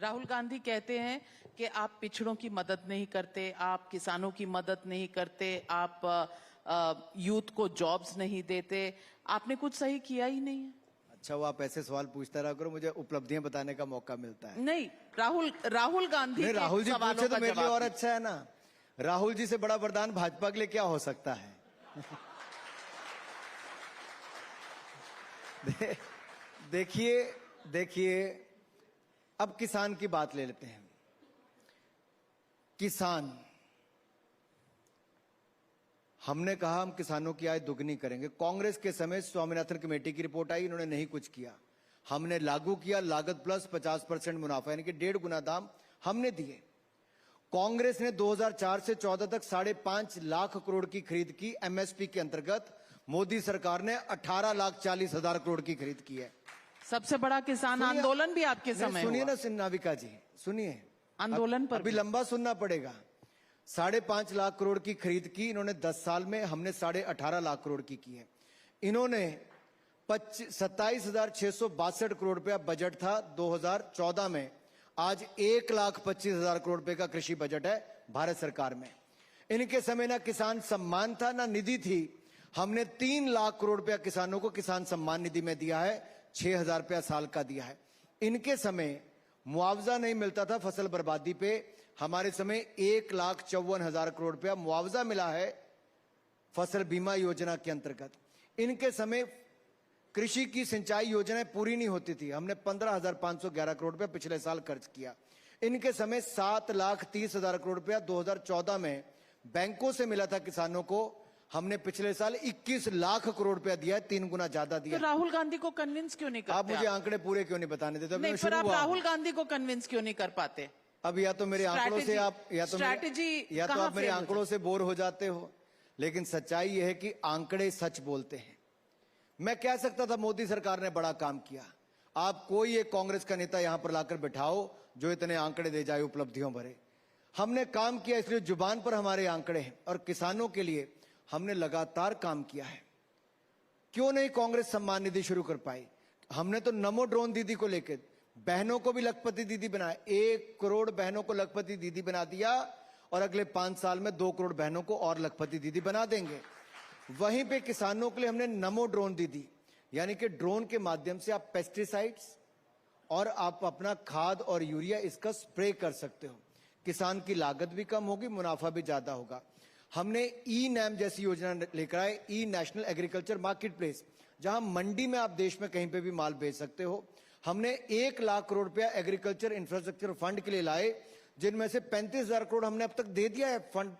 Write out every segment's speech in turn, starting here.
राहुल गांधी कहते हैं कि आप पिछड़ों की मदद नहीं करते, आप किसानों की मदद नहीं करते, आप यूथ को जॉब्स नहीं देते, आपने कुछ सही किया ही नहीं है। अच्छा, वो आप ऐसे सवाल पूछता रहा करो, मुझे उपलब्धियां बताने का मौका मिलता है। नहीं, राहुल गांधी नहीं, के राहुल जी सवालों पूछे तो का मेरे लिए जवाब और अच्छा है ना। राहुल जी से बड़ा वरदान भाजपा के लिए क्या हो सकता है? देखिए, अब किसान की बात ले लेते हैं। किसान, हमने कहा हम किसानों की आय दुगनी करेंगे। कांग्रेस के समय स्वामीनाथन कमेटी की रिपोर्ट आई, इन्होंने नहीं कुछ किया। हमने लागू किया लागत प्लस 50% मुनाफा, यानी कि 1.5 गुना दाम हमने दिए। कांग्रेस ने 2004 से 14 तक 5.5 लाख करोड़ की खरीद की एमएसपी के अंतर्गत। मोदी सरकार ने 18,40,000 करोड़ की खरीद की है। सबसे बड़ा किसान आंदोलन भी आपके समय सुनिए हुआ। ना नाविका जी, सुनिए, आंदोलन पर अभी लंबा सुनना पड़ेगा। 5.5 लाख करोड़ की खरीद की इन्होंने 10 साल में, हमने 18.5 लाख करोड़ की है। इन्होंने 27,662 करोड़ रुपया बजट था 2014 में, आज 1,25,000 करोड़ रुपए का कृषि बजट है भारत सरकार में। इनके समय ना किसान सम्मान था ना निधि थी। हमने 3 लाख करोड़ रुपया किसानों को किसान सम्मान निधि में दिया है, 6,000 रुपया साल का दिया है। इनके समय मुआवजा नहीं मिलता था फसल बर्बादी पे, हमारे समय 1,54,000 करोड़ रुपया मुआवजा मिला है फसल बीमा योजना के अंतर्गत। इनके समय कृषि की सिंचाई योजनाएं पूरी नहीं होती थी, हमने 15,511 करोड़ रुपया पिछले साल खर्च किया। इनके समय 7,30,000 करोड़ रुपया 2014 में बैंकों से मिला था किसानों को, हमने पिछले साल 21 लाख करोड़ रुपया दिया है, 3 गुना ज्यादा दिया। तो राहुल गांधी को कन्विंस क्यों नहीं करते? आप मुझे आंकड़े पूरे क्यों नहीं बताने देते? नहीं, पर आप राहुल गांधी को कन्विंस क्यों नहीं कर पाते? अब या तो मेरे आंकड़ों से आप आप मेरे आंकड़ों से बोर हो जाते हो, लेकिन सच्चाई यह है कि आंकड़े सच बोलते हैं। मैं कह सकता था मोदी सरकार ने बड़ा काम किया, आप कोई एक कांग्रेस का नेता यहां पर लाकर बिठाओ जो इतने आंकड़े दे जाए उपलब्धियों भरे। हमने काम किया, इसलिए जुबान पर हमारे आंकड़े हैं, और किसानों के लिए हमने लगातार काम किया है। क्यों नहीं कांग्रेस सम्मान निधि शुरू कर पाई? हमने तो नमो ड्रोन दीदी को लेकर बहनों को भी लखपति दीदी बनाया, 1 करोड़ बहनों को लखपति दीदी बना दिया, और अगले 5 साल में 2 करोड़ बहनों को और लखपति दीदी बना देंगे। वहीं पे किसानों के लिए हमने नमो ड्रोन दीदी, यानी कि ड्रोन के माध्यम से आप पेस्टिसाइड्स और आप अपना खाद और यूरिया इसका स्प्रे कर सकते हो। किसान की लागत भी कम होगी, मुनाफा भी ज्यादा होगा। हमने ई नैम जैसी योजना लेकर आए, ई नेशनल एग्रीकल्चर मार्केट प्लेस, जहां मंडी में आप देश में कहीं पे भी माल बेच सकते हो। हमने 1 लाख करोड़ रुपया एग्रीकल्चर इंफ्रास्ट्रक्चर फंड के लिए लाए, जिनमें से 35,000 करोड़ हमने अब तक दे दिया है फंड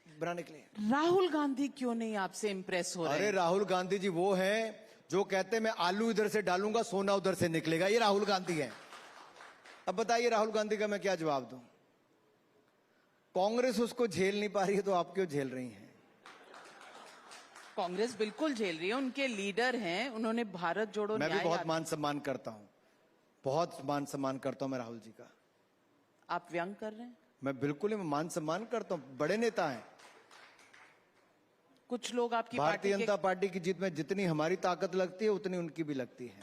बनाने के लिए। राहुल गांधी क्यों नहीं आपसे इंप्रेस हो रहे? अरे राहुल गांधी जी वो हैं जो कहते हैं मैं आलू इधर से डालूंगा सोना उधर से निकलेगा, ये राहुल गांधी है। अब बताइए राहुल गांधी का मैं क्या जवाब दूं? कांग्रेस उसको झेल नहीं पा रही है तो आप क्यों झेल रही हैं? कांग्रेस बिल्कुल झेल रही है, उनके लीडर हैं, उन्होंने भारत जोड़ो मैं भी बहुत मान सम्मान करता हूं, बहुत मान सम्मान करता हूं मैं राहुल जी का। आप व्यंग कर रहे हैं? मैं बिल्कुल ही मान सम्मान करता हूं, बड़े नेता हैं। कुछ लोग आपकी भारतीय जनता पार्टी की जीत में जितनी हमारी ताकत लगती है उतनी उनकी भी लगती है।